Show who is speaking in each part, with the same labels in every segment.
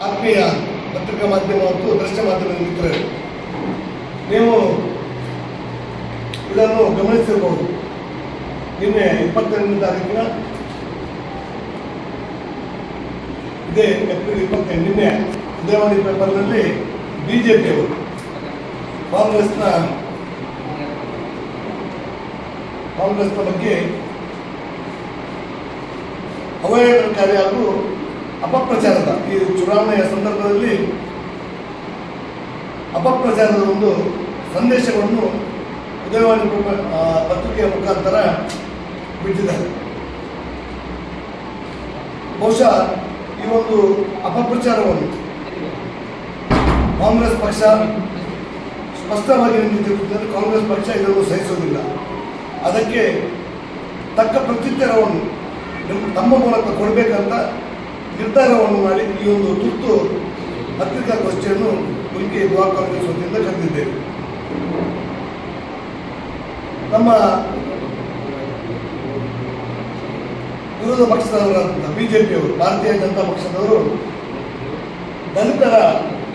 Speaker 1: ಆತ್ಮೀಯ ಪತ್ರಿಕಾ ಮಾಧ್ಯಮ ಮತ್ತು ದೃಶ್ಯ ಮಾಧ್ಯಮದ ಮಿತ್ರರು, ನೀವು ಇದನ್ನು ಗಮನಿಸಿರಬಹುದು. ನಿನ್ನೆ 22ನೇ ತಾರೀಕಿನ ಇದೇ ಏಪ್ರಿಲ್ 28 ನಿನ್ನೆ ಉದಯವಾಣಿ ಪೇಪರ್ನಲ್ಲಿ ಬಿಜೆಪಿಯವರು ಕಾಂಗ್ರೆಸ್ನ ಬಗ್ಗೆ ಅವಹೇಳನಕಾರಿ ಹಾಗೂ ಅಪಪ್ರಚಾರದ ಈ ಚುನಾವಣೆಯ ಸಂದರ್ಭದಲ್ಲಿ ಅಪಪ್ರಚಾರದ ಒಂದು ಸಂದೇಶಗಳನ್ನು ಉದಯವಾಣಿ ಪತ್ರಿಕೆಯ ಮುಖಾಂತರ ಬಿಟ್ಟಿದ್ದಾರೆ. ಬಹುಶಃ ಈ ಒಂದು ಅಪಪ್ರಚಾರವನ್ನು ಕಾಂಗ್ರೆಸ್ ಪಕ್ಷ ಸ್ಪಷ್ಟವಾಗಿ ನಿಂತಿರುತ್ತದೆ. ಕಾಂಗ್ರೆಸ್ ಪಕ್ಷ ಇದನ್ನು ಸಹಿಸುವುದಿಲ್ಲ. ಅದಕ್ಕೆ ತಕ್ಕ ಪ್ರತ್ಯುತ್ತರವನ್ನು ತಮ್ಮ ಮೂಲಕ ಕೊಡಬೇಕಂತ ನಿರ್ಧಾರವನ್ನು ಮಾಡಿ ಈ ಒಂದು ತುರ್ತು ಪತ್ರಿಕಾಗೋಷ್ಠಿಯನ್ನು ಮುಲ್ಕಿ ಬ್ಲಾಕ್ ಕಾಂಗ್ರೆಸ್ ವತಿಯಿಂದ ಕರೆದಿದ್ದೇವೆ. ನಮ್ಮ ವಿರೋಧ ಪಕ್ಷದವರಾದಂಥ ಬಿಜೆಪಿಯವರು, ಭಾರತೀಯ ಜನತಾ ಪಕ್ಷದವರು ದಲಿತರ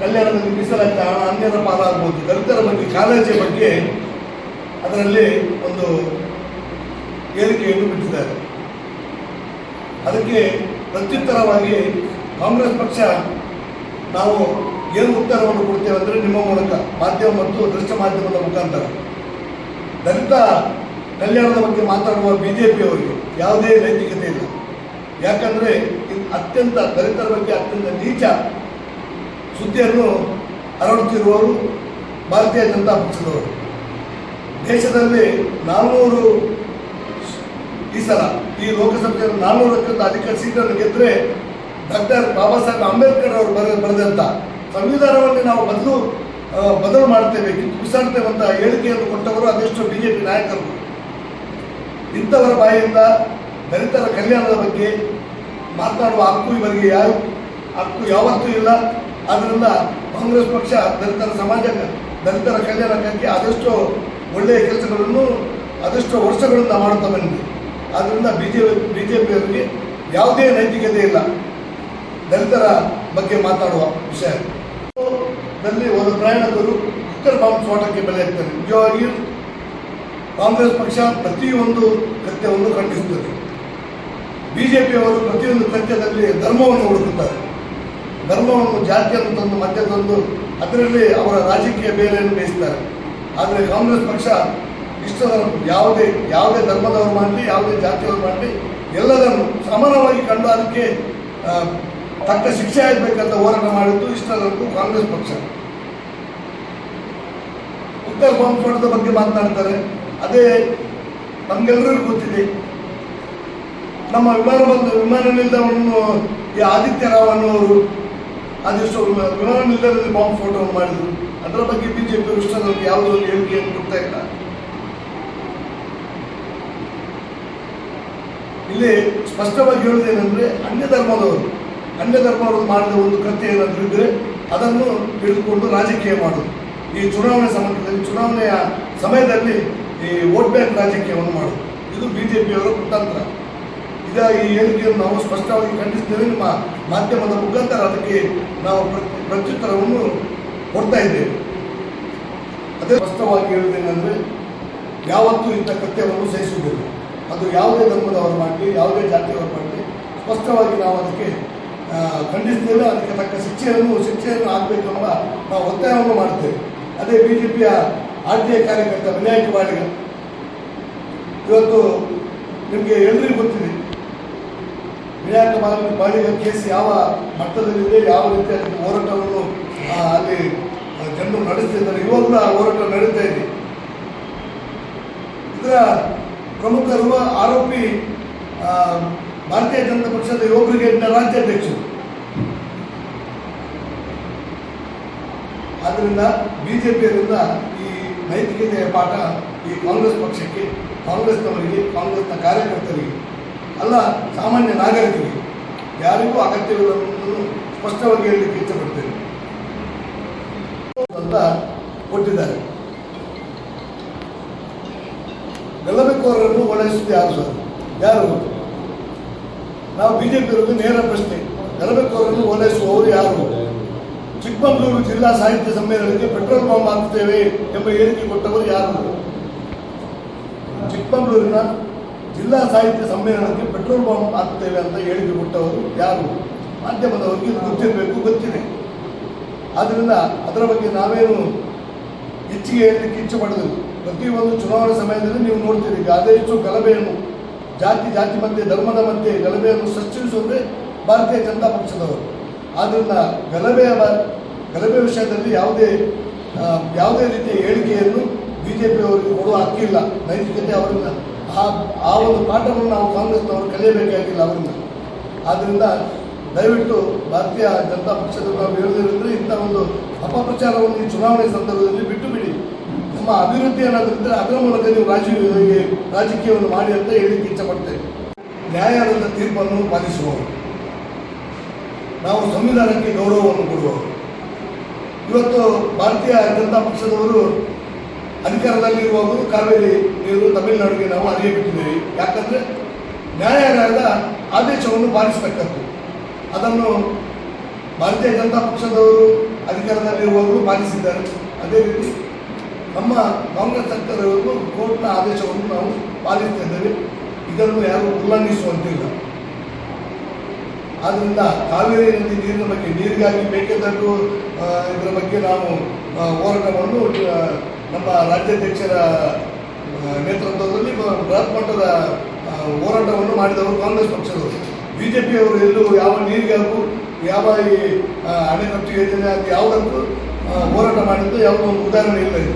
Speaker 1: ಕಲ್ಯಾಣದಲ್ಲಿ ಮೀಸಲಾತಿ ಹಣ ಅನ್ಯರ ಪಾಲಾಗಬಹುದು, ದಲಿತರ ಬಗ್ಗೆ ಕಾಳಜಿಯ ಬಗ್ಗೆ ಅದರಲ್ಲಿ ಒಂದು ಹೇಳಿಕೆಯನ್ನು ಬಿಟ್ಟಿದ್ದಾರೆ. ಅದಕ್ಕೆ ಪ್ರತ್ಯುತ್ತರವಾಗಿ ಕಾಂಗ್ರೆಸ್ ಪಕ್ಷ ನಾವು ಏನು ಉತ್ತರವನ್ನು ಕೊಡ್ತೇವೆ ಅಂದರೆ ನಿಮ್ಮ ಮೂಲಕ ಮಾಧ್ಯಮ ಮತ್ತು ದೃಶ್ಯ ಮಾಧ್ಯಮದ ಮುಖಾಂತರ ದಲಿತ ಕಲ್ಯಾಣದ ಬಗ್ಗೆ ಮಾತಾಡುವ ಬಿಜೆಪಿಯವರಿಗೆ ಯಾವುದೇ ನೈತಿಕತೆ ಇಲ್ಲ. ಯಾಕಂದರೆ ಅತ್ಯಂತ ದಲಿತರ ಬಗ್ಗೆ ಅತ್ಯಂತ ನೀಚ ಸುದ್ದಿಯನ್ನು ಹರಡುತ್ತಿರುವವರು ಭಾರತೀಯ ಜನತಾ ಪಕ್ಷದವರು. ದೇಶದಲ್ಲಿ 400 ಈ ಸಲ ಈ ಲೋಕಸಭೆಯಲ್ಲಿ 400ಕ್ಕಿಂತ ಅಧಿಕ ಸೀಟನ್ನು ಗೆದ್ದರೆ ಡಾಕ್ಟರ್ ಬಾಬಾ ಸಾಹೇಬ್ ಅಂಬೇಡ್ಕರ್ ಅವರು ಬರೆದಂಥ ಸಂವಿಧಾನವನ್ನು ನಾವು ಬದಲು ಮಾಡ್ತೇವೆ, ಬಿಸಾಡ್ತೇವೆ ಅಂತ ಹೇಳಿಕೆಯನ್ನು ಕೊಟ್ಟವರು ಅದೆಷ್ಟು ಬಿಜೆಪಿ ನಾಯಕರು. ಇಂಥವರ ಬಾಯಿಯಿಂದ ದಲಿತರ ಕಲ್ಯಾಣದ ಬಗ್ಗೆ ಮಾತನಾಡುವ ಹಕ್ಕು ಇವರಿಗೆ ಹಕ್ಕು ಯಾವತ್ತೂ ಇಲ್ಲ. ಆದ್ದರಿಂದ ಕಾಂಗ್ರೆಸ್ ಪಕ್ಷ ದಲಿತರ ಕಲ್ಯಾಣಕ್ಕಾಗಿ ಅದೆಷ್ಟೋ ಒಳ್ಳೆಯ ಕೆಲಸಗಳನ್ನು ಅದೆಷ್ಟೋ ವರ್ಷಗಳಿಂದ ಮಾಡುತ್ತಾ ಬಂದಿದೆ. ಆದ್ದರಿಂದ ಬಿಜೆಪಿಯವರಿಗೆ ಯಾವುದೇ ನೈತಿಕತೆ ಇಲ್ಲ ದಲಿತರ ಬಗ್ಗೆ ಮಾತಾಡುವ ವಿಷಯದಲ್ಲಿ. ಒಂದು ಪ್ರಯಾಣಿಕರು ಕುಕ್ಕರ್ ಬಾಂಬ್ ಸ್ಫೋಟಕ್ಕೆ ಬೆಲೆ ಹಾಕ್ತಾರೆ. ನಿಜವಾಗಿಯೂ ಕಾಂಗ್ರೆಸ್ ಪಕ್ಷ ಪ್ರತಿಯೊಂದು ಕೃತ್ಯವನ್ನು ಖಂಡಿಸುತ್ತದೆ. ಬಿಜೆಪಿಯವರು ಪ್ರತಿಯೊಂದು ಕೃತ್ಯದಲ್ಲಿ ಧರ್ಮವನ್ನು ಹುಡುಕುತ್ತಾರೆ. ಧರ್ಮವನ್ನು, ಜಾತಿಯನ್ನು ತಂದು ಮಧ್ಯ ತಂದು ಅದರಲ್ಲಿ ಅವರ ರಾಜಕೀಯ ಬೇರೆಯನ್ನು ಬೇಯಿಸ್ತಾರೆ. ಆದರೆ ಕಾಂಗ್ರೆಸ್ ಪಕ್ಷ ಯಾವುದೇ ಧರ್ಮದವರು ಮಾಡಲಿ, ಯಾವುದೇ ಜಾತಿಯವರು ಮಾಡಲಿ, ಎಲ್ಲದನ್ನು ಸಮಾನವಾಗಿ ಕಂಡು ಅದಕ್ಕೆ ತಕ್ಕ ಶಿಕ್ಷೆ ಆಗಬೇಕಂತ ಹೋರಾಟ ಮಾಡಿದ್ದು ಇಷ್ಟರವರೆಗೂ ಕಾಂಗ್ರೆಸ್ ಪಕ್ಷ. ಉತ್ತರ ಬಾಂಬ್ ಸ್ಫೋಟದ ಬಗ್ಗೆ ಮಾತನಾಡ್ತಾರೆ. ಅದೇ ನಮಗೆಲ್ಲರಿಗೂ ಗೊತ್ತಿದೆ. ನಮ್ಮ ವಿಮಾನ ನಿಲ್ದಾಣವನ್ನು ಈ ಆದಿತ್ಯ ರಾವ್ ಅನ್ನೋರು ಅದೆಷ್ಟು ವಿಮಾನ ನಿಲ್ದಾಣದಲ್ಲಿ ಬಾಂಬ್ ಸ್ಫೋಟವನ್ನು ಮಾಡಿದರು. ಅದರ ಬಗ್ಗೆ ಬಿಜೆಪಿ ಇಷ್ಟರವರೆಗೂ ಯಾವುದೋ ಒಂದು ಹೇಳಿಕೆಯನ್ನು ಕೊಡ್ತಾ ಇಲ್ಲ. ಇಲ್ಲಿ ಸ್ಪಷ್ಟವಾಗಿ ಹೇಳುವುದೇನೆಂದರೆ ಅನ್ಯ ಧರ್ಮದವರು ಮಾಡಿದ ಒಂದು ಕೃತ್ಯ ಏನಾದರೂ ಇದ್ದರೆ ಅದನ್ನು ಹಿಡಿದುಕೊಂಡು ರಾಜಕೀಯ ಮಾಡೋದು. ಈ ಚುನಾವಣೆಯ ಸಮಯದಲ್ಲಿ ಈ ವೋಟ್ ಬ್ಯಾಂಕ್ ರಾಜಕೀಯವನ್ನು ಮಾಡೋದು ಇದು ಬಿಜೆಪಿಯವರ ಕುತಂತ್ರ. ಈ ಹೇಳಿಕೆಯನ್ನು ನಾವು ಸ್ಪಷ್ಟವಾಗಿ ಖಂಡಿಸ್ತೇವೆ. ನಿಮ್ಮ ಮಾಧ್ಯಮದ ಮುಖಾಂತರ ಅದಕ್ಕೆ ನಾವು ಪ್ರತ್ಯುತ್ತರವನ್ನು ಕೊಡ್ತಾ ಇದ್ದೇವೆ. ಅದೇ ಸ್ಪಷ್ಟವಾಗಿ ಹೇಳುವುದೇನೆಂದರೆ ಯಾವತ್ತೂ ಇಂಥ ಕೃತ್ಯವನ್ನು ಸಹಿಸುವುದಿಲ್ಲ. ಅದು ಯಾವುದೇ ಧರ್ಮದವರು ಮಾಡಲಿ, ಯಾವುದೇ ಜಾತಿಯವರು ಮಾಡಲಿ, ಸ್ಪಷ್ಟವಾಗಿ ನಾವು ಅದಕ್ಕೆ ಖಂಡಿಸ್ತೇವೆ. ಅದಕ್ಕೆ ತಕ್ಕ ಶಿಕ್ಷೆಯನ್ನು ಆಗಬೇಕೆಂಬ ನಾವು ಒತ್ತಾಯವನ್ನು ಮಾಡ್ತೇವೆ. ಅದೇ ಬಿಜೆಪಿಯ RTI ಕಾರ್ಯಕರ್ತ ವಿನಾಯಕ ಬಾಳಿಗ ಇವತ್ತು ನಿಮಗೆ ಎಲ್ಲರಿಗೂ ಗೊತ್ತಿದೆ. ವಿನಾಯಕ ಬಾಳಿಗ ಕೇಸ್ ಯಾವ ಮಟ್ಟದಲ್ಲಿದೆ, ಯಾವ ರೀತಿ ಅದಕ್ಕೆ ಹೋರಾಟವನ್ನು ಅಲ್ಲಿ ಜನರು ನಡೆಸ್ತಿದ್ದಾರೆ. ಇವಾಗಲೂ ಆ ಹೋರಾಟ ನಡೀತಾ ಇದೆ. ಇದರ ಪ್ರಮುಖರು ಆರೋಪಿ ಭಾರತೀಯ ಜನತಾ ಪಕ್ಷದ ಯುವ ಬ್ರಿಗೇಡ್ನ ರಾಜ್ಯಾಧ್ಯಕ್ಷರು. ಆದ್ದರಿಂದ ಬಿಜೆಪಿಯವರಿಂದ ಈ ನೈತಿಕತೆಯ ಪಾಠ ಈ ಕಾಂಗ್ರೆಸ್ ಪಕ್ಷಕ್ಕೆ, ಕಾಂಗ್ರೆಸ್ನವರಿಗೆ, ಕಾಂಗ್ರೆಸ್ನ ಕಾರ್ಯಕರ್ತರಿಗೆ ಅಲ್ಲ, ಸಾಮಾನ್ಯ ನಾಗರಿಕರಿಗೆ ಯಾರಿಗೂ ಅಗತ್ಯವಿಲ್ಲವನ್ನು ಸ್ಪಷ್ಟವಾಗಿ ಹೇಳಲಿಕ್ಕೆ ಇಷ್ಟಪಡ್ತೇನೆ ಅಂತ ಕೊಟ್ಟಿದ್ದಾರೆ. ಗಲ್ಲಭೆಕೋರರನ್ನು ಓಲೈಸುವುದು ಯಾರು? ನಾವು ಬಿಜೆಪಿ ನೇರ ಪ್ರಶ್ನೆ. ಗಲಭೆಕೋರನ್ನು ಓಲೈಸುವವರು ಯಾರು? ಚಿಕ್ಕಮಗಳೂರು ಜಿಲ್ಲಾ ಸಾಹಿತ್ಯ ಸಮ್ಮೇಳನಕ್ಕೆ ಪೆಟ್ರೋಲ್ ಬಾಂಬ್ ಹಾಕುತ್ತೇವೆ ಎಂಬ ಹೇಳಿಕೆ ಕೊಟ್ಟವರು ಯಾರು? ಚಿಕ್ಕಮಗಳೂರಿನ ಜಿಲ್ಲಾ ಸಾಹಿತ್ಯ ಸಮ್ಮೇಳನಕ್ಕೆ ಪೆಟ್ರೋಲ್ ಬಾಂಬ್ ಹಾಕುತ್ತೇವೆ ಅಂತ ಹೇಳಿಕೆ ಕೊಟ್ಟವರು ಯಾರು? ಮಾಧ್ಯಮದವರಿಗೆ ಗೊತ್ತಿರಬೇಕು, ಗೊತ್ತಿದೆ. ಆದ್ದರಿಂದ ಅದರ ಬಗ್ಗೆ ನಾವೇನು ಹೆಚ್ಚಿಗೆ ಹೇಳಲಿಕ್ಕೆ ಇಚ್ಛೆ ಪಡೆದಿಲ್ಲ. ಪ್ರತಿಯೊಂದು ಚುನಾವಣೆ ಸಮಯದಲ್ಲಿ ನೀವು ನೋಡ್ತೀರಿ, ಈಗ ಅದೇ ಹೆಚ್ಚು ಗಲಭೆಯನ್ನು ಜಾತಿ ಮಧ್ಯೆ, ಧರ್ಮದ ಮಧ್ಯೆ ಗಲಭೆಯನ್ನು ಸೃಷ್ಟಿಸುವುದೇ ಭಾರತೀಯ ಜನತಾ ಪಕ್ಷದವರು. ಆದ್ದರಿಂದ ಗಲಭೆ ವಿಷಯದಲ್ಲಿ ಯಾವುದೇ ರೀತಿಯ ಹೇಳಿಕೆಯನ್ನು ಬಿಜೆಪಿಯವರಿಗೆ ಕೊಡುವ ಹಕ್ಕಿಲ್ಲ. ನೈತಿಕತೆ ಅವರಿಂದ ಆ ಒಂದು ಪಾಠವನ್ನು ನಾವು ಕಾಂಗ್ರೆಸ್ನವರು ಕಲಿಯಬೇಕಾಗಿಲ್ಲ ಅವರಿಂದ. ಆದ್ದರಿಂದ ದಯವಿಟ್ಟು ಭಾರತೀಯ ಜನತಾ ಪಕ್ಷದಲ್ಲಿ ನಾವು ಹೇಳದಿರಿದ್ರೆ ಇಂಥ ಒಂದು ಅಪಪ್ರಚಾರವನ್ನು ಈ ಚುನಾವಣೆ ಸಂದರ್ಭದಲ್ಲಿ ಬಿಟ್ಟು ಬಿಡಿ. ನಮ್ಮ ಅಭಿವೃದ್ಧಿ ಏನಾದ್ರಿದ್ರೆ ಅದರ ಮೂಲಕ ನೀವು ರಾಜಕೀಯವನ್ನು ಮಾಡಿ ಅಂತ ಹೇಳಿಕ್ಕೆ ಇಚ್ಛಪಡ್ತೇವೆ. ನ್ಯಾಯಾಲಯದ ತೀರ್ಪನ್ನು ಪಾಲಿಸುವವರು, ನಾವು ಸಂವಿಧಾನಕ್ಕೆ ಗೌರವವನ್ನು ಕೊಡುವವರು. ಇವತ್ತು ಭಾರತೀಯ ಜನತಾ ಪಕ್ಷದವರು ಅಧಿಕಾರದಲ್ಲಿರುವವರು ಕಾವೇರಿ ನೀರು ತಮಿಳುನಾಡಿಗೆ ನಾವು ಹರಿಯಬಿಟ್ಟಿದ್ದೇವೆ. ಯಾಕಂದರೆ ನ್ಯಾಯಾಲಯದ ಆದೇಶವನ್ನು ಪಾಲಿಸತಕ್ಕದ್ದು. ಅದನ್ನು ಭಾರತೀಯ ಜನತಾ ಪಕ್ಷದವರು ಅಧಿಕಾರದಲ್ಲಿರುವವರು ಪಾಲಿಸಿದ್ದಾರೆ. ಅದೇ ರೀತಿ ನಮ್ಮ ಕಾಂಗ್ರೆಸ್ ಸರ್ಕಾರದವರು ಕೋರ್ಟ್ನ ಆದೇಶವನ್ನು ನಾವು ಪಾಲಿಸ್ತಿದ್ದೇವೆ. ಇದನ್ನು ಯಾರು ಉಲ್ಲಂಘಿಸುವಂತಿಲ್ಲ. ಆದ್ದರಿಂದ ಕಾವೇರಿ ನದಿ ನೀರಿನ ಬಗ್ಗೆ, ನೀರಿಗಾಗಿ ಬೇಕೆಂದೂ ಇದರ ಬಗ್ಗೆ ನಾವು ಹೋರಾಟವನ್ನು ನಮ್ಮ ರಾಜ್ಯಾಧ್ಯಕ್ಷರ ನೇತೃತ್ವದಲ್ಲಿ ಬೃಹತ್ ಮಟ್ಟದ ಹೋರಾಟವನ್ನು ಮಾಡಿದವರು ಕಾಂಗ್ರೆಸ್ ಪಕ್ಷದವರು. ಬಿಜೆಪಿಯವರು ಎಲ್ಲೂ ಯಾವ ನೀರಿಗಾಗೂ, ಯಾವ ಈ ಅಣೆಕಟ್ಟು ಯೋಜನೆ ಅದು ಯಾವುದಕ್ಕೂ ಹೋರಾಟ ಮಾಡಿದ್ದು ಯಾವುದೋ ಒಂದು ಉದಾಹರಣೆ ಇಲ್ಲ ಇದು.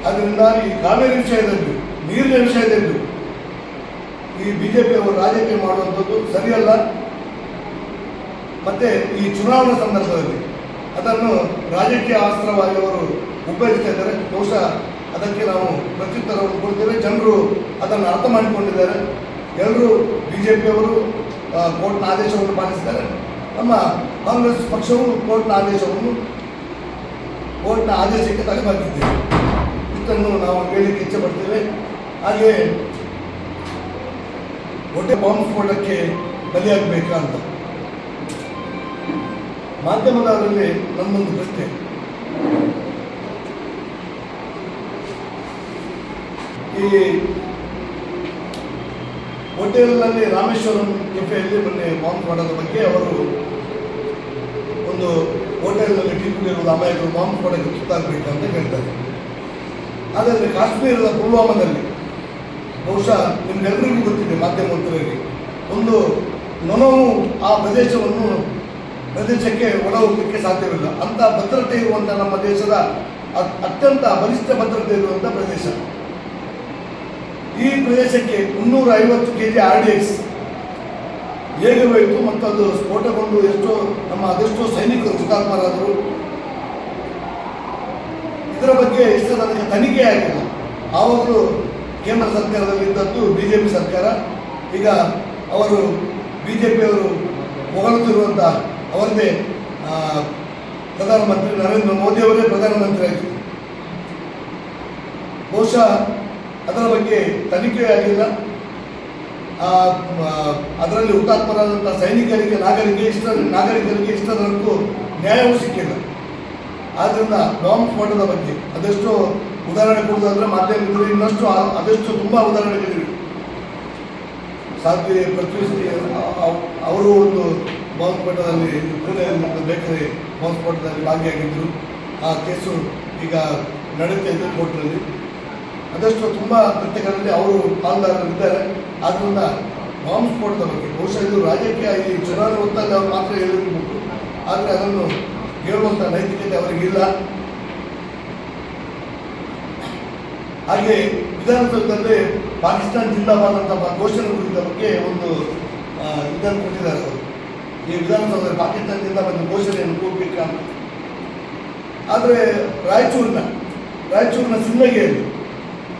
Speaker 1: ಆದ್ದರಿಂದ ಈ ಕಾವೇರಿ ವಿಷಯದಲ್ಲಿ, ನೀರಿನ ವಿಷಯದಲ್ಲಿ ಈ ಬಿಜೆಪಿಯವರು ರಾಜಕೀಯ ಮಾಡುವಂಥದ್ದು ಸರಿಯಲ್ಲ. ಮತ್ತೆ ಈ ಚುನಾವಣಾ ಸಂದರ್ಭದಲ್ಲಿ ಅದನ್ನು ರಾಜಕೀಯ ಅಸ್ತ್ರವಾಗಿ ಅವರು ಉಪಯೋಗಿಸ್ತಾ ಇದ್ದಾರೆ. ಬಹುಶಃ ಅದಕ್ಕೆ ನಾವು ಪ್ರತ್ಯುತ್ತರವನ್ನು ಕೊಡ್ತೇವೆ. ಜನರು ಅದನ್ನು ಅರ್ಥ ಮಾಡಿಕೊಂಡಿದ್ದಾರೆ. ಎಲ್ಲರೂ ಬಿಜೆಪಿಯವರು ಕೋರ್ಟ್ನ ಆದೇಶವನ್ನು ಪಾಲಿಸಿದ್ದಾರೆ. ನಮ್ಮ ಕಾಂಗ್ರೆಸ್ ಪಕ್ಷವು ಕೋರ್ಟ್ನ ಆದೇಶಕ್ಕೆ ತಲೆಬಾಗಿದ್ದೇವೆ. ಇದನ್ನು ನಾವು ಹೇಳಲಿಕ್ಕೆ ಇಚ್ಛೆ ಪಡ್ತೇವೆ. ಹಾಗೆಯೇ ಹೊಟ್ಟೆ ಬಾಂಬ್ ಸ್ಫೋಟಕ್ಕೆ ಬಲಿಯಾಗಬೇಕಾ ಅಂತ ಮಾಧ್ಯಮದವರಲ್ಲಿ ನನ್ನೊಂದು ಪ್ರಶ್ನೆ. ಈ ಹೋಟೆಲ್ನಲ್ಲಿ ರಾಮೇಶ್ವರಂ ಕೆಫೆಯಲ್ಲಿ ಮೊನ್ನೆ ಬಾಂಬ್ ಸ್ಫೋಟದ ಬಗ್ಗೆ ಅವರು ಒಂದು ಹೋಟೆಲ್ನಲ್ಲಿ ಟೀ ಕುಡಿಯುವುದು ಅಮಾಯಕರು ಬಾಂಬ್ ಸ್ಫೋಟಕ್ಕೆ ತುತ್ತಾಗಬೇಕಂತ ಹೇಳ್ತಾರೆ. ಆದರೆ ಕಾಶ್ಮೀರದ ಪುಲ್ವಾಮಾದಲ್ಲಿ ಬಹುಶಃ ನಿಮ್ಗೆಲ್ಲರಿಗೂ ಗೊತ್ತಿದೆ, ಮಾಧ್ಯಮೋತ್ತರಿಗೆ, ಒಂದು ನೊಣವು ಆ ಪ್ರದೇಶಕ್ಕೆ ಒಳ ಹೋಗಲಿಕ್ಕೆ ಸಾಧ್ಯವಿಲ್ಲ. ಅಂಥ ಭದ್ರತೆ ಇರುವಂಥ ನಮ್ಮ ದೇಶದ ಅತ್ಯಂತ ಬಲಿಷ್ಠ ಭದ್ರತೆ ಇರುವಂಥ ಪ್ರದೇಶ. ಈ ಪ್ರದೇಶಕ್ಕೆ 350 kg RDX ಹೇಗೆ ಹೋಯಿತು ಮತ್ತು ಅದು ಸ್ಫೋಟಗೊಂಡು ಅದೆಷ್ಟೋ ಸೈನಿಕರು ಹುತಾತ್ಮರಾದರು. ಇದರ ಬಗ್ಗೆ ಇಷ್ಟು ತನಕ ತನಿಖೆ ಆಗಿಲ್ಲ. ಆವಾಗಲೂ ಕೇಂದ್ರ ಸರ್ಕಾರದಲ್ಲಿದ್ದದ್ದು ಬಿಜೆಪಿ ಸರ್ಕಾರ. ಈಗ ಅವರು ಬಿಜೆಪಿಯವರು ಹೊಗಳುತ್ತಿರುವಂಥ ಅವರದೇ ಪ್ರಧಾನಮಂತ್ರಿ ನರೇಂದ್ರ ಮೋದಿಯವರೇ ಪ್ರಧಾನಮಂತ್ರಿ ಆಯಿತು. ಬಹುಶಃ ಅದರ ಬಗ್ಗೆ ತನಿಖೆ ಆಗಿಲ್ಲ. ಅದರಲ್ಲಿ ಹುತಾತ್ಮರಾದಂಥ ಸೈನಿಕರಿಗೆ, ನಾಗರಿಕರಿಗೆ ಇಷ್ಟದವರೆಗೂ ನ್ಯಾಯವೂ ಸಿಕ್ಕಿಲ್ಲ. ಆದ್ದರಿಂದ ಬಾಂಬ್ ಸ್ಫೋಟದ ಬಗ್ಗೆ ಅದೆಷ್ಟೋ ಉದಾಹರಣೆ ಕೊಡುವುದಾದ್ರೆ ಮಾಧ್ಯಮದಲ್ಲಿ ಇನ್ನಷ್ಟು ಅದೆಷ್ಟು ತುಂಬ ಉದಾಹರಣೆಗಳಿವೆ. ಸಾಧ್ವಿ ಪೃಥ್ವಿ ಅವರು ಒಂದು ಬಾಂಬ್ ಸ್ಫೋಟದಲ್ಲಿ, ಪುಣೆಯಲ್ಲಿ ಬೇಕರಿ ಬಾಂಬ್ ಸ್ಫೋಟದಲ್ಲಿ ಭಾಗಿಯಾಗಿದ್ದರು. ಆ ಕೇಸು ಈಗ ನಡೀತಾ ಇದೆ ಕೋರ್ಟ್ನಲ್ಲಿ. ಅದಷ್ಟು ತುಂಬ ಕೃತ್ಯಗಳಲ್ಲಿ ಅವರು ಪಾಲ್ದಾರರಿದ್ದಾರೆ. ಆದ್ದರಿಂದ ಬಾಂಬ್ ಸ್ಫೋಟದ ಬಗ್ಗೆ ಬಹುಶಃ ಇದು ರಾಜಕೀಯ, ಈ ಚುನಾವಣೆ ಹೊತ್ತಾಗ ಅವರು ಮಾತ್ರ ಹೇಳಿರಬೇಕು. ಆದರೆ ಅದನ್ನು ಹೇಳುವಂಥ ನೈತಿಕತೆ ಅವರಿಗಿಲ್ಲ. ಹಾಗೆ ವಿಧಾನಸೌಧದಲ್ಲಿ ಪಾಕಿಸ್ತಾನ ಜಿಂದಾಬಾದ್ ಅಂತ ಘೋಷಣೆ ಕುರಿತ ಬಗ್ಗೆ ಒಂದು ಇದನ್ನು ಕೊಟ್ಟಿದ್ದಾರೆ ಅವರು. ಈ ವಿಧಾನಸೌಧದಲ್ಲಿ ಪಾಕಿಸ್ತಾನ ಜಿಂದಾಬಾದ್ ಘೋಷಣೆಯನ್ನು ಕೂಗಬೇಕಂತ. ಆದರೆ ರಾಯಚೂರಿನ ಸಿಂದಗಿಯಲ್ಲಿ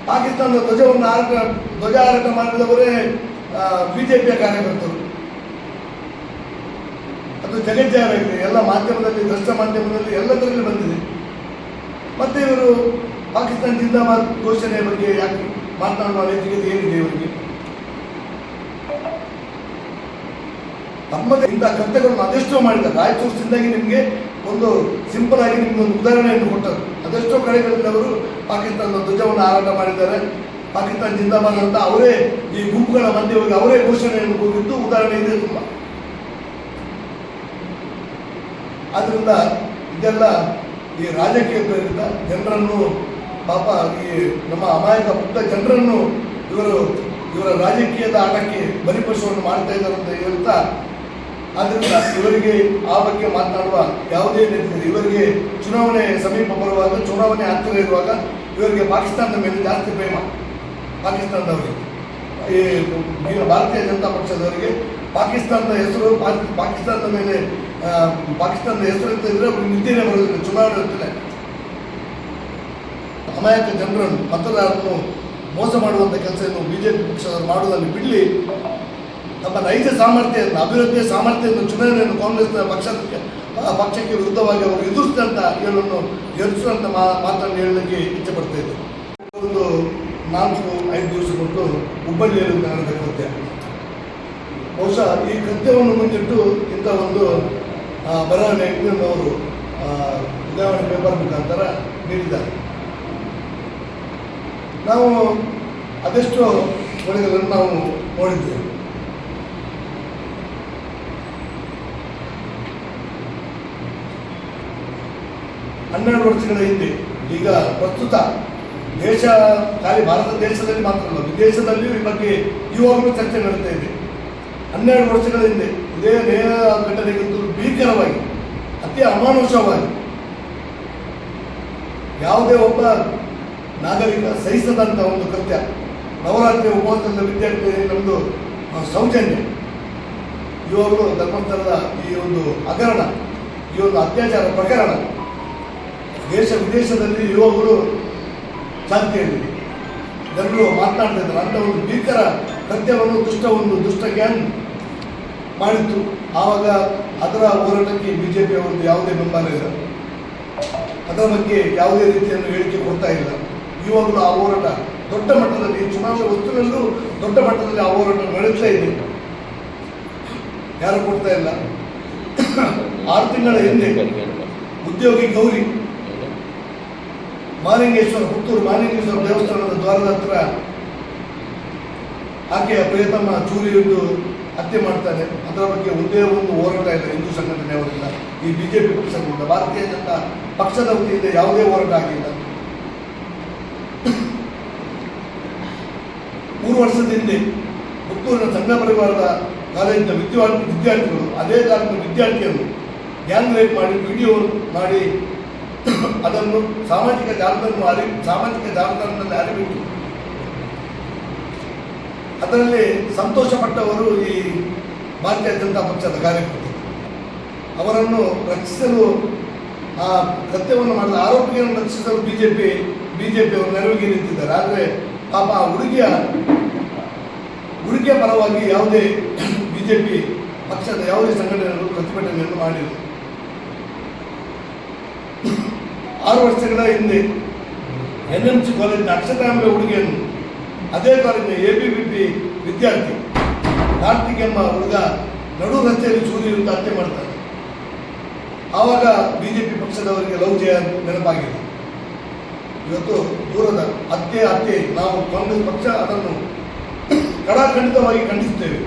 Speaker 1: ಪಾಕಿಸ್ತಾನದ ಧ್ವಜ ಹಾರಾಟ ಮಾಡಿದವರೇ ಬಿಜೆಪಿಯ ಕಾರ್ಯಕರ್ತರು. ಅದು ಜಗಜ್ಜಾಹೀರಾಗಿದೆ, ಎಲ್ಲ ಮಾಧ್ಯಮದಲ್ಲಿ, ದೃಶ್ಯ ಮಾಧ್ಯಮದಲ್ಲಿ ಎಲ್ಲದರಲ್ಲಿ ಬಂದಿದೆ. ಮತ್ತೆ ಇವರು ಪಾಕಿಸ್ತಾನ ಜಿಂದಾಬಾದ್ ಘೋಷಣೆಯ ಬಗ್ಗೆ ಯಾಕೆ ಮಾತನಾಡುವ ನೈತಿಕತೆ ಏನಿದೆ ಇವರಿಗೆ? ತಮ್ಮದೇ ಇಂಥ ಕೃತ್ಯಗಳನ್ನು ಅದೆಷ್ಟೋ ಮಾಡಿದ್ದಾರೆ. ರಾಯಚೂರು ಸಿಂದಾಗಿ ನಿಮಗೆ ಒಂದು ಸಿಂಪಲ್ ಆಗಿ ನಿಮ್ಗೆ ಒಂದು ಉದಾಹರಣೆಯನ್ನು ಕೊಟ್ಟರು. ಅದೆಷ್ಟೋ ಕಡೆಗಳಲ್ಲಿ ಅವರು ಪಾಕಿಸ್ತಾನದ ಧ್ವಜವನ್ನು ಹಾರಾಟ ಮಾಡಿದ್ದಾರೆ. ಪಾಕಿಸ್ತಾನ ಜಿಂದಾಬಾದ್ ಅಂತ ಅವರೇ ಈ ಗುಂಪುಗಳ ಮಧ್ಯೆ ಹೋಗಿ ಅವರೇ ಘೋಷಣೆಯನ್ನು ಕೂಗಿದ್ದು ಉದಾಹರಣೆ ಇದೆ ತುಂಬ. ಆದ್ರಿಂದ ಇದೆಲ್ಲ ಈ ರಾಜಕೀಯ ಪ್ರೇರಿತ ಜನರನ್ನು ಪಾಪ ಈ ನಮ್ಮ ಅಮಾಯಕ ಪುಟ್ಟ ಜನರನ್ನು ಇವರ ರಾಜಕೀಯದ ಆಟಕ್ಕೆ ಬಲಿಪಶುವನ್ನು ಮಾಡ್ತಾ ಇದ್ದಾರೆ ಅಂತ ಹೇಳ್ತಾ, ಆದ್ದರಿಂದ ಇವರಿಗೆ ಆ ಬಗ್ಗೆ ಮಾತನಾಡುವ ಯಾವುದೇ ರೀತಿಯಲ್ಲಿ ಇವರಿಗೆ ಚುನಾವಣೆ ಸಮೀಪ ಬರುವಾಗ, ಚುನಾವಣೆ ಹತ್ತಿರ ಇರುವಾಗ ಇವರಿಗೆ ಪಾಕಿಸ್ತಾನದ ಮೇಲೆ ಜಾಸ್ತಿ ಪ್ರೇಮ. ಪಾಕಿಸ್ತಾನದವರಿಗೆ, ಈ ಭಾರತೀಯ ಜನತಾ ಪಕ್ಷದವರಿಗೆ ಪಾಕಿಸ್ತಾನದ ಹೆಸರು, ಪಾಕಿಸ್ತಾನದ ಮೇಲೆ ಪಾಕಿಸ್ತಾನದ ಹೆಸರು ಅಂತ ಇದ್ರೆ ಅವ್ರಿಗೆ ನಿದ್ದೆನೇ ಬರೋದಿಲ್ಲ ಚುನಾವಣೆ ಹೊತ್ತಿಲ್ಲ. ಅಮಾಯಕ ಜನರನ್ನು, ಮತದಾರರನ್ನು ಮೋಸ ಮಾಡುವಂಥ ಕೆಲಸವನ್ನು ಬಿಜೆಪಿ ಪಕ್ಷದವರು ಮಾಡುವುದನ್ನು ಬಿಡಲಿ. ನಮ್ಮ ನೈಜ ಸಾಮರ್ಥ್ಯವನ್ನು, ಅಭಿವೃದ್ಧಿಯ ಸಾಮರ್ಥ್ಯವನ್ನು, ಚುನಾವಣೆಯನ್ನು ಕಾಂಗ್ರೆಸ್ನ ಪಕ್ಷಕ್ಕೆ ವಿರುದ್ಧವಾಗಿ ಅವರು ಎದುರಿಸಿದಂಥ ಹೇಳನ್ನು ಎದುರಿಸುವಂಥ ಮಾತನ್ನು ಹೇಳಲಿಕ್ಕೆ ಇಚ್ಛೆ ಪಡ್ತಾ ಇದ್ದಾರೆ. ಒಂದು 4-5 ದಿವಸ ಕೊಟ್ಟು ಹುಬ್ಬಳ್ಳಿಯಲ್ಲಿ ನಡೆದ ಕೃತ್ಯ, ಬಹುಶಃ ಈ ಕೃತ್ಯವನ್ನು ಮುಂದಿಟ್ಟು ಇಂಥ ಒಂದು ಬರವಣಿಗೆ ಅವರು ಉದಾಹರಣೆ ಪೇಪರ್ ಮುಖಾಂತರ ನೀಡಿದ್ದಾರೆ. ನಾವು ಅದೆಷ್ಟೋ ಕೊಡುಗೆಗಳನ್ನು ನಾವು ನೋಡಿದ್ದೇವೆ. ಹನ್ನೆರಡು ವರ್ಷಗಳ ಹಿಂದೆ, ಈಗ ಪ್ರಸ್ತುತ ದೇಶ, ಖಾಲಿ ಭಾರತ ದೇಶದಲ್ಲಿ ಮಾತ್ರ ಅಲ್ಲ, ವಿದೇಶದಲ್ಲಿಯೂ ಈ ಬಗ್ಗೆ ಇವಾಗಲೂ ಚರ್ಚೆ ನಡೀತಾ ಇದೆ. 12 ವರ್ಷಗಳ ಹಿಂದೆ ಇದೇ ನೇರ ಘಟನೆಗಿಂತ ಭೀಕರವಾಗಿ, ಅತಿ ಅಮಾನುಷವಾಗಿ, ಯಾವುದೇ ಒಬ್ಬ ನಾಗರಿಕ ಸಹಿಸದಂಥ ಒಂದು ಕೃತ್ಯ. ನವರಾತ್ರಿ ಉಪವಾಸದ ವಿದ್ಯಾರ್ಥಿ ನಮ್ಮದು ಸೌಜನ್ಯ, ಇವಾಗಲೂ ಧರ್ಮಸ್ಥಳದ ಈ ಒಂದು ಹಗರಣ, ಈ ಒಂದು ಅತ್ಯಾಚಾರ ಪ್ರಕರಣ ದೇಶ ವಿದೇಶದಲ್ಲಿ ಇವಾಗಲೂ ಚಾಲ್ತಿಯಲ್ಲಿದೆ. ಜನರು ಮಾತನಾಡ್ತಾ ಇದ್ದಾರೆ. ಅಂಥ ಒಂದು ಭೀಕರ ಕೃತ್ಯವನ್ನು ದುಷ್ಟ ಗ್ಯಾಂಗ್ ಮಾಡಿತ್ತು. ಆವಾಗ ಅದರ ಹೋರಾಟಕ್ಕೆ ಬಿಜೆಪಿ ಅವರದ್ದು ಯಾವುದೇ ಬೆಂಬಲ ಇಲ್ಲ, ಅದರ ಬಗ್ಗೆ ಯಾವುದೇ ರೀತಿಯನ್ನು ಹೇಳಿಕೆ ಕೊಡ್ತಾ ಇಲ್ಲ. ಇವಾಗಲೂ ಆ ಹೋರಾಟ ದೊಡ್ಡ ಮಟ್ಟದಲ್ಲಿ, ಚುನಾವಣೆ ಹೊತ್ತಿನಲ್ಲೂ ದೊಡ್ಡ ಮಟ್ಟದಲ್ಲಿ ಆ ಹೋರಾಟ ನಡೆಸ್ತಾ ಇದೆ. ಯಾರು ಕೊಡ್ತಾ ಇಲ್ಲ. 6 ತಿಂಗಳ ಹಿಂದೆ ಉದ್ಯೋಗಿ ಗೌರಿ ಮಾಲಿಂಗೇಶ್ವರ, ಪುತ್ತೂರು ಮಾಲಿಂಗೇಶ್ವರ ದೇವಸ್ಥಾನದ ದ್ವಾರದ ಹತ್ರ ಆಕೆಯ ಪ್ರಿಯತಮ್ಮ ಚೂರಿಯನ್ನು ಹತ್ಯೆ ಮಾಡ್ತಾನೆ. ಅದರ ಬಗ್ಗೆ ಒಂದೇ ಒಂದು ಹೋರಾಟ ಇಲ್ಲ ಹಿಂದೂ ಸಂಘಟನೆಯವರಿಂದ, ಈ ಬಿಜೆಪಿ ಪಕ್ಷದಿಂದ, ಭಾರತೀಯ ಜನತಾ ಪಕ್ಷದ ವತಿಯಿಂದ ಯಾವುದೇ ಹೋರಾಟ ಆಗಿಲ್ಲ. 3 ವರ್ಷದ ಹಿಂದೆ ಪುತ್ತೂರಿನ ಸಂಘ ಪರಿವಾರದ ಕಾಲೇಜಿನ ವಿದ್ಯಾರ್ಥಿಗಳು ಅದೇ ಕಾಲದ ವಿದ್ಯಾರ್ಥಿಯನ್ನು ಗ್ಯಾಂಗ್ ರೇಪ್ ಮಾಡಿ ವಿಡಿಯೋ ಮಾಡಿ ಅದನ್ನು ಸಾಮಾಜಿಕ ಜಾಲತಾಣದಲ್ಲಿ ಅರಿವಿಟ್ಟು ಅದರಲ್ಲಿ ಸಂತೋಷಪಟ್ಟವರು ಈ ಭಾರತೀಯ ಜನತಾ ಪಕ್ಷದ ಕಾರ್ಯಕರ್ತರು. ಅವರನ್ನು ರಕ್ಷಿಸಲು, ಆ ಕೃತ್ಯವನ್ನು ಮಾಡಿದ ಆರೋಪಿಗಳನ್ನು ರಕ್ಷಿಸಲು ಬಿಜೆಪಿಯವರು ನೆರವಿಗೆ ನಿಂತಿದ್ದಾರೆ. ಆದರೆ ಪಾಪ ಆ ಹುಡುಗಿಯ ಪರವಾಗಿ ಯಾವುದೇ ಬಿಜೆಪಿ ಪಕ್ಷದ ಯಾವುದೇ ಸಂಘಟನೆಗಳು ಪ್ರತಿಭಟನೆಯನ್ನು ಮಾಡಿಲ್ಲ. 6 ವರ್ಷಗಳ ಹಿಂದೆ NMC ಕಾಲೇಜಿನ ಅಕ್ಷತಾಂಬೆ ಹುಡುಗಿಯನ್ನು ಅದೇ ಕಾಲೇಜಿನ ABVP ವಿದ್ಯಾರ್ಥಿ ಕಾರ್ತಿಕ್ ಎಂಬ ಹುಡುಗ ನಡು ರಸ್ತೆಯಲ್ಲಿ ಚೂರಿಯಿಂದ ಹತ್ಯೆ ಮಾಡ್ತಾರೆ. ಆವಾಗ ಬಿಜೆಪಿ ಪಕ್ಷದವರಿಗೆ ಲವ್ ಜಯ ನೆನಪಾಗಿದೆ. ಇವತ್ತು ದೂರದ ಹತ್ಯೆ ನಾವು ಕಾಂಗ್ರೆಸ್ ಪಕ್ಷ ಅದನ್ನು ಕಡಾಖಂಡಿತವಾಗಿ ಖಂಡಿಸುತ್ತೇವೆ.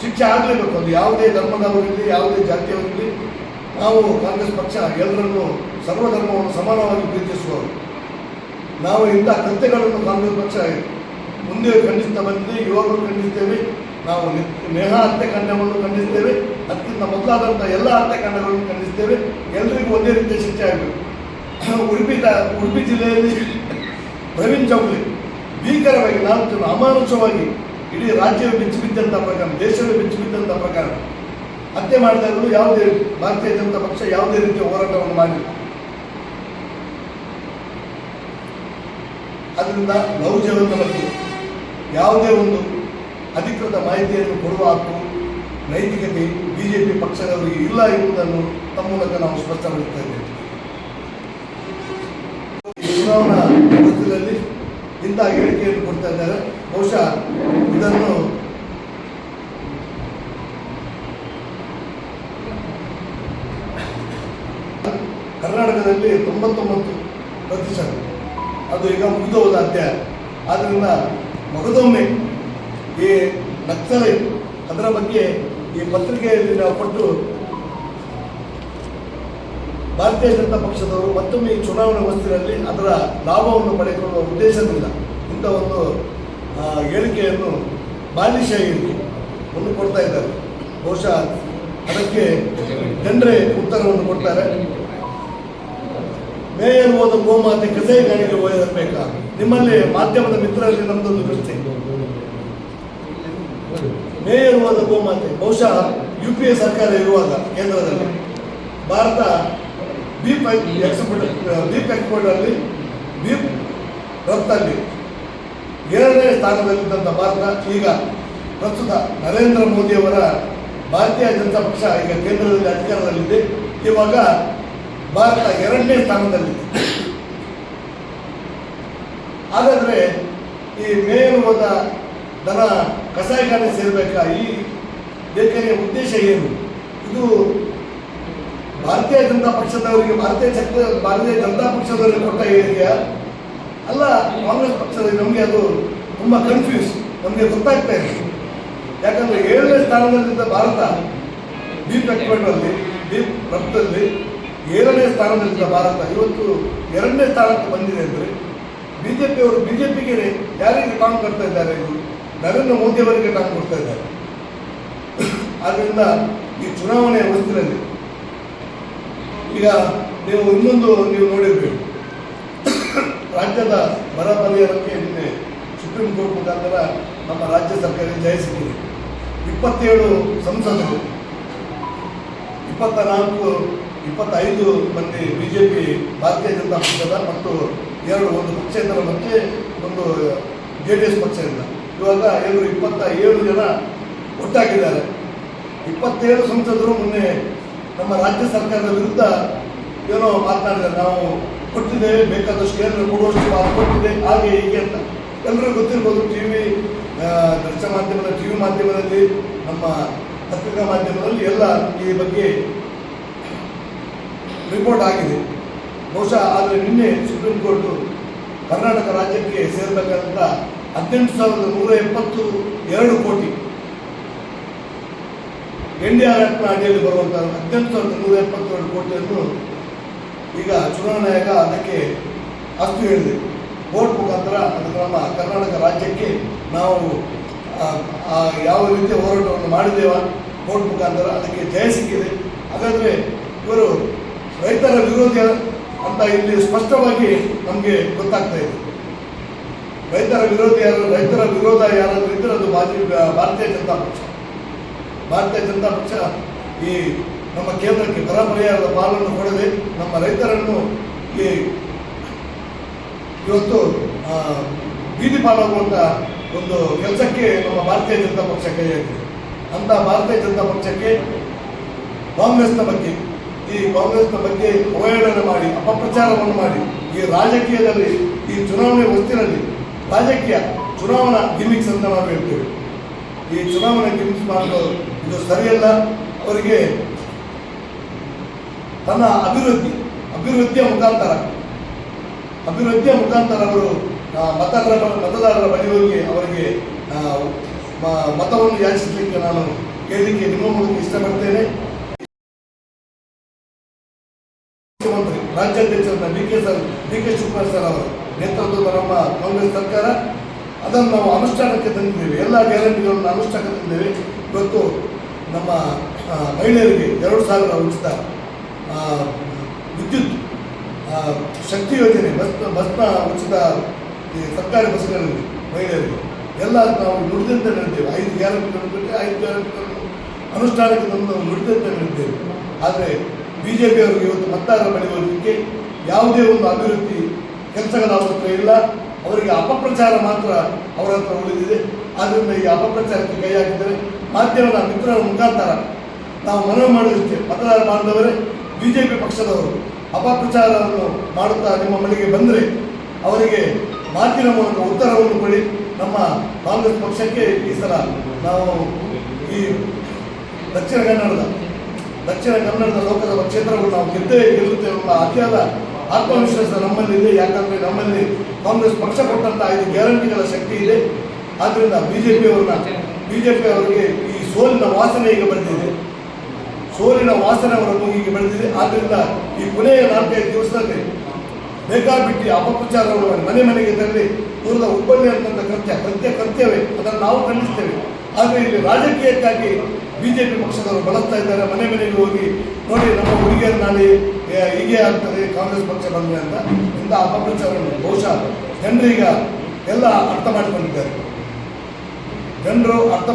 Speaker 1: ಶಿಕ್ಷೆ ಆಗಲೇಬೇಕು. ಅದು ಯಾವುದೇ ಧರ್ಮದವರಿರಲಿ, ಯಾವುದೇ ಜಾತಿಯವರಿರಲಿ, ನಾವು ಕಾಂಗ್ರೆಸ್ ಪಕ್ಷ ಎಲ್ಲರನ್ನು, ಸರ್ವಧರ್ಮವನ್ನು ಸಮಾನವಾಗಿ ಪ್ರೀತಿಸುವವರು. ನಾವು ಇಂಥ ಕೃತ್ಯಗಳನ್ನು ಕಾಂಗ್ರೆಸ್ ಪಕ್ಷ ಮುಂದೆ ಖಂಡಿಸ್ತಾ ಬಂದಿದೆ, ಇವಾಗಲೂ ಖಂಡಿಸ್ತೇವೆ. ನಾವು ನೇಹಾ ಹತ್ಯಾಕಾಂಡವನ್ನು ಖಂಡಿಸ್ತೇವೆ, ಅದಕ್ಕಿಂತ ಮೊದಲಾದಂಥ ಎಲ್ಲ ಹತ್ಯಾಕಾಂಡಗಳನ್ನು ಖಂಡಿಸ್ತೇವೆ. ಎಲ್ಲರಿಗೂ ಒಂದೇ ರೀತಿಯ ಶಿಕ್ಷೆ ಆಗಬೇಕು. ಉಡುಪಿ ಜಿಲ್ಲೆಯಲ್ಲಿ ಪ್ರವೀಣ್ ಚೌಗಲೆ ಭೀಕರವಾಗಿ 4 ಜನ ಅಮಾನುಷವಾಗಿ ಇಡೀ ರಾಜ್ಯವೇ ಬೆಚ್ಚಿಬಿದ್ದಂಥ ಪ್ರಕರಣ, ದೇಶವೇ ಬೆಚ್ಚಿಬಿದ್ದಂಥ ಪ್ರಕರಣ. ಹತ್ಯೆ ಮಾಡಿದಾಗಲೂ ಯಾವುದೇ ಭಾರತೀಯ ಜನತಾ ಪಕ್ಷ ಯಾವುದೇ ರೀತಿಯ ಹೋರಾಟವನ್ನು ಮಾಡಿಲ್ಲ. ಅದರಿಂದ ಲವ್ ಜೀವನದ ಬಗ್ಗೆ ಯಾವುದೇ ಒಂದು ಅಧಿಕೃತ ಮಾಹಿತಿಯನ್ನು ಕೊಡುವ ಹಕ್ಕು, ನೈತಿಕತೆ ಬಿಜೆಪಿ ಪಕ್ಷದವರಿಗೆ ಇಲ್ಲ ಎಂಬುದನ್ನು ತಮ್ಮ ಮೂಲಕ ನಾವು ಸ್ಪಷ್ಟಪಡಿಸ್ತಾ ಇದ್ದೇವೆ. ಚುನಾವಣಾ ವರ್ಷದಲ್ಲಿ ಇಂತಹ ಹೇಳಿಕೆಯನ್ನು ಕೊಡ್ತಾ ಇದ್ದಾರೆ. ಬಹುಶಃ ಇದನ್ನು ಕರ್ನಾಟಕದಲ್ಲಿ 99%. ಅದು ಈಗ ಮುಗಿದು ಹೋದ ಅಧ್ಯಾಯ. ಆದ್ದರಿಂದ ಮಗದೊಮ್ಮೆ ಈ ನಕ್ಸಲೈಟ್ ಅದರ ಬಗ್ಗೆ ಈ ಪತ್ರಿಕೆಯಲ್ಲಿ ನಾವು ಕೊಟ್ಟು ಭಾರತೀಯ ಜನತಾ ಪಕ್ಷದವರು ಮತ್ತೊಮ್ಮೆ ಈ ಚುನಾವಣೆ ಹೊಸ್ತಿನಲ್ಲಿ ಅದರ ಲಾಭವನ್ನು ಪಡೆದುಕೊಳ್ಳುವ ಉದ್ದೇಶದಿಂದ ಇಂಥ ಒಂದು ಹೇಳಿಕೆಯನ್ನು ಬಾಲಿಶ ಹೇಳಿಕೆ ಒಂದು ಕೊಡ್ತಾ ಇದ್ದಾರೆ. ಬಹುಶಃ ಅದಕ್ಕೆ ಜನರೇ ಉತ್ತರವನ್ನು ಕೊಡ್ತಾರೆ. ಮೇಯರ್ ಹೋದ ಗೋಮಾತೆ ಕಸಾಯಿಖಾನೆಗೆ ಹೋಗಬೇಕಾ? ನಿಮ್ಮಲ್ಲಿ ಮಾಧ್ಯಮದ ಮಿತ್ರರಲ್ಲಿ ನಮ್ಮದೊಂದು ಪ್ರಶ್ನೆ. ಮೇಯರ್ ಹೋದ ಗೋಮಾತೆ ಬಹುಶಃ UPA ಸರ್ಕಾರ ಇರುವಾಗ ಕೇಂದ್ರದಲ್ಲಿ ಭಾರತ ಬೀಫ್ ಎಕ್ಸ್ಪೋರ್ಟ್ ಅಲ್ಲಿ ಬೀಫ್ ರಫ್ತಲ್ಲಿ 7ನೇ ಸ್ಥಾನದಲ್ಲಿದ್ದಂಥ ಭಾರತ ಈಗ ಪ್ರಸ್ತುತ ನರೇಂದ್ರ ಮೋದಿಯವರ ಭಾರತೀಯ ಜನತಾ ಪಕ್ಷ ಈಗ ಕೇಂದ್ರದಲ್ಲಿ ಅಧಿಕಾರದಲ್ಲಿದೆ. ಇವಾಗ ಭಾರತ 2ನೇ ಸ್ಥಾನದಲ್ಲಿದೆ. ಹಾಗಾದರೆ ಈ ಮೇಯರ್ ಹೋದ ದನ ಕಸಾಯಿಖಾನೆ ಸೇರಬೇಕಾ? ಈ ಲೇಖನೆಯ ಉದ್ದೇಶ ಏನು? ಇದು ಭಾರತೀಯ ಜನತಾ ಪಕ್ಷದವರಿಗೆ ಭಾರತೀಯ ಜನತಾ ಪಕ್ಷದವರಿಗೆ ಕೊಟ್ಟ ಹೇಳಿಕೆಯ ಅಲ್ಲ ಕಾಂಗ್ರೆಸ್ ಪಕ್ಷದಲ್ಲಿ? ನಮಗೆ ಅದು ತುಂಬ ಕನ್ಫ್ಯೂಸ್, ನಮಗೆ ಗೊತ್ತಾಗ್ತಾ ಇದೆ. ಯಾಕಂದರೆ 7ನೇ ಸ್ಥಾನದಲ್ಲಿದ್ದ ಭಾರತ ಬೀಫ್ ಎಕ್ಸ್ಪೋರ್ಟಲ್ಲಿ ಬೀಫ್ ರಫ್ತಲ್ಲಿ 7ನೇ ಸ್ಥಾನದಲ್ಲಿದ್ದ ಭಾರತ ಇವತ್ತು 2ನೇ ಸ್ಥಾನಕ್ಕೆ ಬಂದಿದೆ ಅಂದರೆ ಬಿಜೆಪಿಗೆ ಯಾರಿಗೆ ಟಾಂಗ್ ಕೊಡ್ತಾ ಇದ್ದಾರೆ? ಇದು ನರೇಂದ್ರ ಮೋದಿ ಅವರಿಗೆ ಟಾಂಗ್ ಕೊಡ್ತಾ ಇದ್ದಾರೆ. ಆದ್ದರಿಂದ ಈ ಚುನಾವಣೆಯ ಹೊಸ್ತಿನಲ್ಲಿ ಈಗ ನೀವು ನೋಡಿರ್ಬೇಕು, ರಾಜ್ಯದ ಬರ ಪರಿಹಾರಕ್ಕೆ ನಿನ್ನೆ ಸುಪ್ರೀಂ ಕೋರ್ಟ್ ಮುಖಾಂತರ ನಮ್ಮ ರಾಜ್ಯ ಸರ್ಕಾರಕ್ಕೆ ಜಯ ಸಿಕ್ಕಿದೆ. 27 ಸಂಸದರು, 25 ಮಂದಿ ಬಿಜೆಪಿ ಭಾರತೀಯ ಜನತಾ ಪಕ್ಷದ ಮತ್ತು ಒಂದು ಪಕ್ಷೇತರ ಮತ್ತೆ ಒಂದು JDS ಪಕ್ಷದಿಂದ. ಇವಾಗ 27 ಜನ ಒಟ್ಟಾಗಿದ್ದಾರೆ. 27 ಸಂಸದರು ಮೊನ್ನೆ ನಮ್ಮ ರಾಜ್ಯ ಸರ್ಕಾರದ ವಿರುದ್ಧ ಏನೋ ಮಾತನಾಡಿದ್ದಾರೆ. ನಾವು ಕೊಟ್ಟಿದ್ದೇವೆ, ಬೇಕಾದಷ್ಟು ಕೇಂದ್ರ ಕೊಡುವಷ್ಟು ಅದು ಕೊಟ್ಟಿದೆ, ಹಾಗೆ ಹೀಗೆ ಅಂತ. ಎಲ್ಲರೂ ಗೊತ್ತಿರ್ಬೋದು. ದೃಶ್ಯ ಮಾಧ್ಯಮದ TV ಮಾಧ್ಯಮದಲ್ಲಿ, ನಮ್ಮ ಪತ್ರಿಕಾ ಮಾಧ್ಯಮದಲ್ಲಿ ಎಲ್ಲ ಈ ಬಗ್ಗೆ ರಿಪೋರ್ಟ್ ಆಗಿದೆ. ಬಹುಶಃ ಆದರೆ ನಿನ್ನೆ ಸುಪ್ರೀಂ ಕೋರ್ಟು ಕರ್ನಾಟಕ ರಾಜ್ಯಕ್ಕೆ ಸೇರಬೇಕಾದಂಥ 18,172 ಕೋಟಿ NDRF ಅಡಿಯಲ್ಲಿ ಬರುವಂಥ 18,172 ಕೋಟಿಯನ್ನು ಈಗ ಚುನಾವಣಾ ಆಯೋಗ ಅದಕ್ಕೆ ಅಷ್ಟು ಹೇಳಿದೆ. ಕೋರ್ಟ್ ಮುಖಾಂತರ ಅದಕ್ಕೆ ನಮ್ಮ ಕರ್ನಾಟಕ ರಾಜ್ಯಕ್ಕೆ ನಾವು ಯಾವ ರೀತಿಯ ಹೋರಾಟವನ್ನು ಮಾಡಿದ್ದೇವ ಕೋರ್ಟ್ ಮುಖಾಂತರ ಅದಕ್ಕೆ ಜಯ ಸಿಕ್ಕಿದೆ. ಹಾಗಾದರೆ ಇವರು ರೈತರ ವಿರೋಧಿ ಅಂತ ಇಲ್ಲಿ ಸ್ಪಷ್ಟವಾಗಿ ನಮಗೆ ಗೊತ್ತಾಗ್ತಾ ಇದೆ. ರೈತರ ವಿರೋಧ ಯಾರಾದರೂ ಇದ್ದರೆ ಅದು ಭಾರತೀಯ ಜನತಾ ಪಕ್ಷ. ಭಾರತೀಯ ಜನತಾ ಪಕ್ಷ ಈ ನಮ್ಮ ಕೇಂದ್ರಕ್ಕೆ ಬರ ಪರಿಹಾರದ ಪಾಲನ್ನು ಕೊಡದೆ ನಮ್ಮ ರೈತರನ್ನು ಇವತ್ತು ಬೀದಿ ಪಾಲಾಗುವಂಥ ಒಂದು ಕೆಲಸಕ್ಕೆ ನಮ್ಮ ಭಾರತೀಯ ಜನತಾ ಪಕ್ಷ ಕೈ ಹಾಕಿದೆ. ಅಂತ ಭಾರತೀಯ ಜನತಾ ಪಕ್ಷಕ್ಕೆ ಕಾಂಗ್ರೆಸ್ನ ಬಗ್ಗೆ ಅವಹೇಳನ ಮಾಡಿ ಅಪಪ್ರಚಾರವನ್ನು ಮಾಡಿ ಈ ರಾಜಕೀಯದಲ್ಲಿ ಈ ಚುನಾವಣೆ ಹೊಸ್ತಿನಲ್ಲಿ ಚುನಾವಣಾ ಗಿಮಿಕ್ಸ್ ಅಂತ ನಾವು ಹೇಳ್ತೇವೆ. ಈ ಚುನಾವಣೆ ಗಿಮಿಕ್ಸ್ ಮಾಡಲು ಇದು ಸರಿಯಲ್ಲ. ಅವರಿಗೆ ತನ್ನ ಅಭಿವೃದ್ಧಿಯ ಮುಖಾಂತರ ಅವರು ಮತದಾರರ ಬಳಿ ಹೋಗಿ ಅವರಿಗೆ ಮತವನ್ನು ಯಾಚಿಸಲಿಕ್ಕೆ ನಾನು ಕೇಳಲಿಕ್ಕೆ ನಿಮ್ಮ ಮೂಲಕ ಇಷ್ಟಪಡ್ತೇನೆ. ಮುಖ್ಯಮಂತ್ರಿ ರಾಜ್ಯಾಧ್ಯಕ್ಷರನ್ನ ಡಿ ಕೆ ಶಿವಕುಮಾರ್ ಸರ್ ಅವರ ನೇತೃತ್ವದ ನಮ್ಮ ಕಾಂಗ್ರೆಸ್ ಸರ್ಕಾರ ಅದನ್ನು ನಾವು ಅನುಷ್ಠಾನಕ್ಕೆ ತಂದಿದ್ದೇವೆ. ಎಲ್ಲ ಗ್ಯಾರಂಟಿಗಳನ್ನು ಅನುಷ್ಠಾನಕ್ಕೆ ತಂದಿದ್ದೇವೆ. ಇವತ್ತು ನಮ್ಮ ಮಹಿಳೆಯರಿಗೆ 2,000 ಉಚಿತ ವಿದ್ಯುತ್ ಶಕ್ತಿ ಯೋಜನೆ, ಬಸ್ನ ಉಚಿತ ಸರ್ಕಾರಿ ಬಸ್ಗಳಲ್ಲಿ ಮಹಿಳೆಯರಿಗೆ ಎಲ್ಲ ನಾವು ನುಡಿದಂತೆ ನಡೆದ್ದೇವೆ. 5 ಗ್ಯಾರಂಟಿಗಳನ್ನು ಬಿಟ್ಟರೆ 5 ಗ್ಯಾರಂಟಿಗಳನ್ನು ಅನುಷ್ಠಾನಕ್ಕೆ ತಂದು ನುಡಿದಂತೆ ನಡೆದ್ದೇವೆ. ಆದರೆ ಬಿಜೆಪಿಯವರಿಗೆ ಇವತ್ತು ಮತದಾರರ ಬಳಿ ಹೋಗಲಿಕ್ಕೆ ಯಾವುದೇ ಒಂದು ಅಭಿವೃದ್ಧಿ ಕೆಲಸಗಳ ಅವಶ್ಯಕ ಇಲ್ಲ. ಅವರಿಗೆ ಅಪಪ್ರಚಾರ ಮಾತ್ರ ಅವರ ಹತ್ರ ಉಳಿದಿದೆ. ಆದ್ದರಿಂದ ಈ ಅಪಪ್ರಚಾರಕ್ಕೆ ಕೈ ಹಾಕಿದರೆ ಮಾಧ್ಯಮದ ಮಿತ್ರರ ಮುಖಾಂತರ ನಾವು ಮನವಿ ಮಾಡುವುದಕ್ಕೆ ಮತದಾರ ಬಾಂಧವರೇ, ಬಿಜೆಪಿ ಪಕ್ಷದವರು ಅಪಪ್ರಚಾರವನ್ನು ಮಾಡುತ್ತಾ ನಿಮ್ಮ ಮನೆಗೆ ಬಂದರೆ ಅವರಿಗೆ ಮಾತಿನ ಮೂಲಕ ಉತ್ತರವನ್ನು ಕೊಡಿ. ನಮ್ಮ ಕಾಂಗ್ರೆಸ್ ಪಕ್ಷಕ್ಕೆ ಈ ಸಲ ನಾವು ಈ ದಕ್ಷಿಣ ಕನ್ನಡದ ದಕ್ಷಿಣ ಕನ್ನಡದ ಲೋಕಸಭಾ ಕ್ಷೇತ್ರಗಳು ನಾವು ಗೆಲ್ಲುತ್ತೇವೆ ಎಂಬ ಅತಿಯಾದ ಆತ್ಮವಿಶ್ವಾಸ ನಮ್ಮಲ್ಲಿದೆ. ಯಾಕಂದರೆ ನಮ್ಮಲ್ಲಿ ಕಾಂಗ್ರೆಸ್ ಪಕ್ಷ ಕೊಟ್ಟಂಥ 5 ಗ್ಯಾರಂಟಿಗಳ ಶಕ್ತಿ ಇದೆ. ಆದ್ದರಿಂದ ಬಿಜೆಪಿ ಅವರಿಗೆ ಈ ಸೋಲಿನ ವಾಸನೆ ಈಗ ಬಂದಿದೆ. ಸೋಲಿನ ವಾಸನೆ ಅವರ ಮೂಗಿಗೆ ಬೆಳೆದಿದೆ. ಆದ್ದರಿಂದ ಈ ಕೊನೆಯ 4-5 ದಿವಸದಲ್ಲಿ ಬೇಕಾಬಿಟ್ಟಿ ಅಪಪ್ರಚಾರಗಳು ಮನೆ ಮನೆಗೆ ತೆರಳಿ ದೂರದ ಉಬ್ಬಳ್ಳಿ ಅಂತಂದ ಕೃತ್ಯವೇ ಅದನ್ನು ನಾವು ಖಂಡಿಸ್ತೇವೆ. ಆದರೆ ಇಲ್ಲಿ ರಾಜಕೀಯಕ್ಕಾಗಿ ಬಿಜೆಪಿ ಪಕ್ಷದವರು ಬಳಸ್ತಾ ಇದ್ದಾರೆ. ಮನೆ ಮನೆಗೆ ಹೋಗಿ ನೋಡಿ ನಮ್ಮ ಹುಡುಗಿಯರ ನಾಳೆ ಹೀಗೆ ಆಗ್ತದೆ ಕಾಂಗ್ರೆಸ್ ಪಕ್ಷ ಬಂದರೆ ಅಂತ ಇಂಥ ಅಪಪ್ರಚಾರವನ್ನು ಬಹುಶಃ ಜನರೀಗ ಎಲ್ಲ ಅರ್ಥ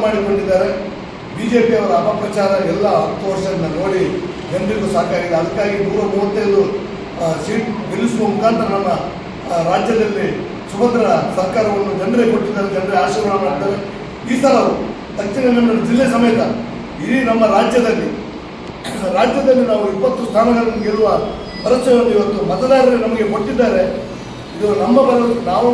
Speaker 1: ಮಾಡಿಕೊಂಡಿದ್ದಾರೆ. ಬಿಜೆಪಿ ಅವರ ಅಪಪ್ರಚಾರ ಎಲ್ಲ 10 ವರ್ಷದಿಂದ ನೋಡಿ ಜನರಿಗೂ ಸಾಕಾಗಿದೆ. ಅದಕ್ಕಾಗಿ 135 ಸೀಟ್ ಗೆಲ್ಲಿಸುವ ಮುಖಾಂತರ ನಮ್ಮ ರಾಜ್ಯದಲ್ಲಿ ಸುಭದ್ರ ಸರ್ಕಾರವನ್ನು ಜನರೇ ಕೊಟ್ಟಿದ್ದಾರೆ, ಜನರೇ ಆಶೀರ್ವಾದ ಮಾಡ್ತಾರೆ. ಈ ಸಲ ದಕ್ಷಿಣ ಕನ್ನಡ ಜಿಲ್ಲೆ ಸಮೇತ ಇಡೀ ನಮ್ಮ ರಾಜ್ಯದಲ್ಲಿ ನಾವು 20 ಸ್ಥಾನಗಳನ್ನು ಗೆಲ್ಲುವ ಭರವಸೆಯನ್ನು ಇವತ್ತು ಮತದಾರರು ನಮಗೆ ಕೊಟ್ಟಿದ್ದಾರೆ. ಇದು ನಮ್ಮ ಭರವಸೆ. ನಾವು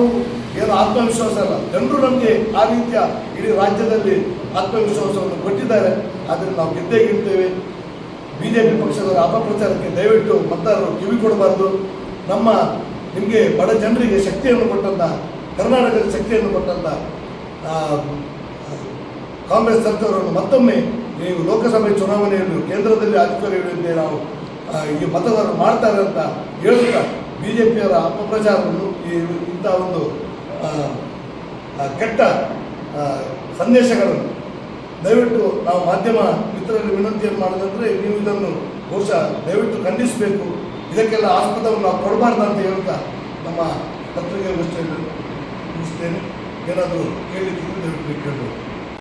Speaker 1: ಏನು ಆತ್ಮವಿಶ್ವಾಸ ಅಲ್ಲ, ಜನರು ನಮಗೆ ಆ ರೀತಿಯ ಇಡೀ ರಾಜ್ಯದಲ್ಲಿ ಆತ್ಮವಿಶ್ವಾಸವನ್ನು ಕೊಟ್ಟಿದ್ದಾರೆ. ಆದ್ದರಿಂದ ನಾವು ಗೆದ್ದೇ ಗೆಲ್ತೇವೆ. ಬಿಜೆಪಿ ಪಕ್ಷದವರ ಅಪಪ್ರಚಾರಕ್ಕೆ ದಯವಿಟ್ಟು ಮತದಾರರು ಕಿವಿ ಕೊಡಬಾರ್ದು. ನಿಮಗೆ ಬಡ ಜನರಿಗೆ ಶಕ್ತಿಯನ್ನು ಕೊಟ್ಟಂಥ, ಕರ್ನಾಟಕದ ಶಕ್ತಿಯನ್ನು ಕೊಟ್ಟಂಥ ಕಾಂಗ್ರೆಸ್ ಸರ್ಕಾರವನ್ನು ಮತ್ತೊಮ್ಮೆ ನೀವು ಲೋಕಸಭೆ ಚುನಾವಣೆಯಲ್ಲಿ ಕೇಂದ್ರದಲ್ಲಿ ಅಧಿಕಾರ ಹಿಡಿಯುತ್ತೆ ನಾವು ಈ ಮತದಾರರು ಮಾಡ್ತಾರೆ ಅಂತ ಹೇಳುತ್ತಾ ಬಿಜೆಪಿಯವರ ಅಪಪ್ರಚಾರವನ್ನು ಇಂಥ ಒಂದು ಕೆಟ್ಟ ಸಂದೇಶಗಳನ್ನು ದಯವಿಟ್ಟು ನಾವು ಮಾಧ್ಯಮ ಮಿತ್ರರಲ್ಲಿ ವಿನಂತಿಯನ್ನು ಮಾಡೋದಂದರೆ ನೀವು ಇದನ್ನು ಬಹುಶಃ ದಯವಿಟ್ಟು ಖಂಡಿಸಬೇಕು. ಇದಕ್ಕೆಲ್ಲ ಆಸ್ಪದವನ್ನು ನಾವು ಕೊಡಬಾರ್ದು ಅಂತ ಹೇಳ್ತಾ ನಮ್ಮ ಪತ್ರಿಕೆ ಮುಗಿಸ್ತೇನೆ. ಏನಾದರೂ ಕೇಳಲಿಕ್ಕೆ ದಯವಿಟ್ಟು ಕೇಳಬೇಕು.